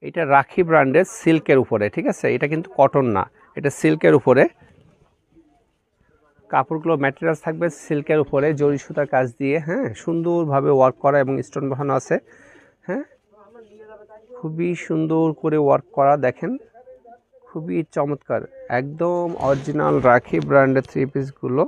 এটা রাখি ব্র্যান্ডের সিল্কের উপরে, ঠিক আছে, এটা কিন্তু কটন না, এটা সিল্কের উপরে। কাপড়গুলো ম্যাটেরিয়ালস থাকবে সিল্কের উপরে জরি সুতার কাজ দিয়ে, হ্যাঁ, সুন্দরভাবে ওয়ার্ক করা এবং স্টোন বসানো আছে, হ্যাঁ, খুবই সুন্দর করে ওয়ার্ক করা, দেখেন খুবই চমৎকার, একদম অরিজিনাল রাখি ব্র্যান্ডের থ্রি পিসগুলো।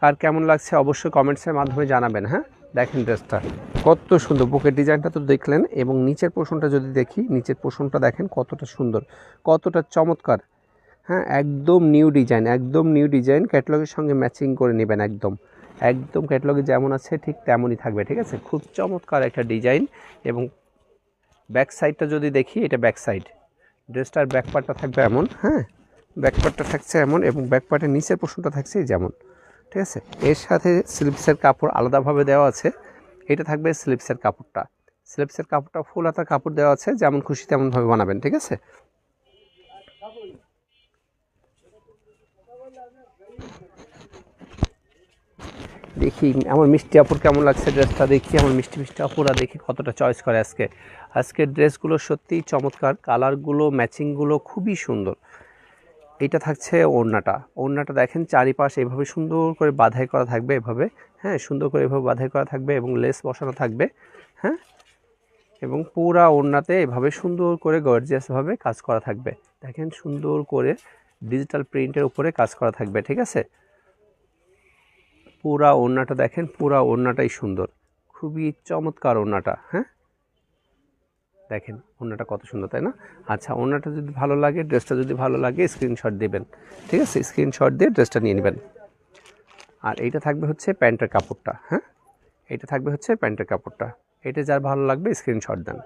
কার কেমন লাগছে অবশ্যই কমেন্টসের মাধ্যমে জানাবেন। হ্যাঁ, দেখেন ড্রেসটা কত সুন্দর, বুকের ডিজাইনটা তো দেখলেন, এবং নিচের পোর্শনটা যদি দেখি, নিচের পোর্শনটা দেখেন কতটা সুন্দর, কতটা চমৎকার। হ্যাঁ, একদম নিউ ডিজাইন, একদম নিউ ডিজাইন, ক্যাটালগের সঙ্গে ম্যাচিং করে নেবেন, একদম একদম ক্যাটালগে যেমন আছে ঠিক তেমনই থাকবে, ঠিক আছে, খুব চমৎকার একটা ডিজাইন। এবং ব্যাক সাইডটা যদি দেখি, এটা ব্যাক সাইড, ড্রেসটার ব্যাক পার্টটা থাকবে এমন, হ্যাঁ, ব্যাক পার্টটা থাকছে এমন, এবং ব্যাক পার্টের নিচের পোর্শনটা থাকছে যেমন, ঠিক আছে। এর সাথে স্লিপসের কাপড় আলাদাভাবে দেওয়া আছে, এটা থাকবে স্লিপসের কাপড়টা, স্লিপসের কাপড়টা ফুল হাতার কাপড় দেওয়া আছে, যেমন খুশি তেমনভাবে বানাবেন, ঠিক আছে। দেখি আমার মিষ্টি আপুর কেমন লাগছে ড্রেসটা, দেখি আমার মিষ্টি মিষ্টি আপুরা দেখি কতটা চয়েস করে আজকের ড্রেসগুলো সত্যিই চমৎকার, কালারগুলো ম্যাচিংগুলো খুবই সুন্দর। এটা থাকছে ওড়নাটা দেখেন চারিপাশ এভাবে সুন্দর করে বাঁধাই করা থাকবে, এভাবে, হ্যাঁ, সুন্দর করে এভাবে বাঁধাই করা থাকবে এবং লেস বসানো থাকবে, হ্যাঁ, এবং পুরা ওড়নাতে এভাবে সুন্দর করে গর্জিয়াসভাবে কাজ করা থাকবে, দেখেন সুন্দর করে ডিজিটাল প্রিন্টের উপরে কাজ করা থাকবে, ঠিক আছে। পুরা ওড়নাটা দেখেন, পুরা ওড়নাটাই সুন্দর, খুবই চমৎকার ওড়নাটা, হ্যাঁ, দেখেন ওড়নাটা কত সুন্দর, তাই না? আচ্ছা, ওড়নাটা যদি ভালো লাগে, ড্রেসটা যদি ভালো লাগে, স্ক্রিনশট দিবেন, ঠিক আছে, স্ক্রিনশট দিয়ে ড্রেসটা নিয়ে নেবেন। আর এইটা থাকবে হচ্ছে প্যান্টের কাপড়টা, হ্যাঁ, এইটা থাকবে হচ্ছে প্যান্টের কাপড়টা, এটা যার ভালো লাগবে স্ক্রিনশট দেন।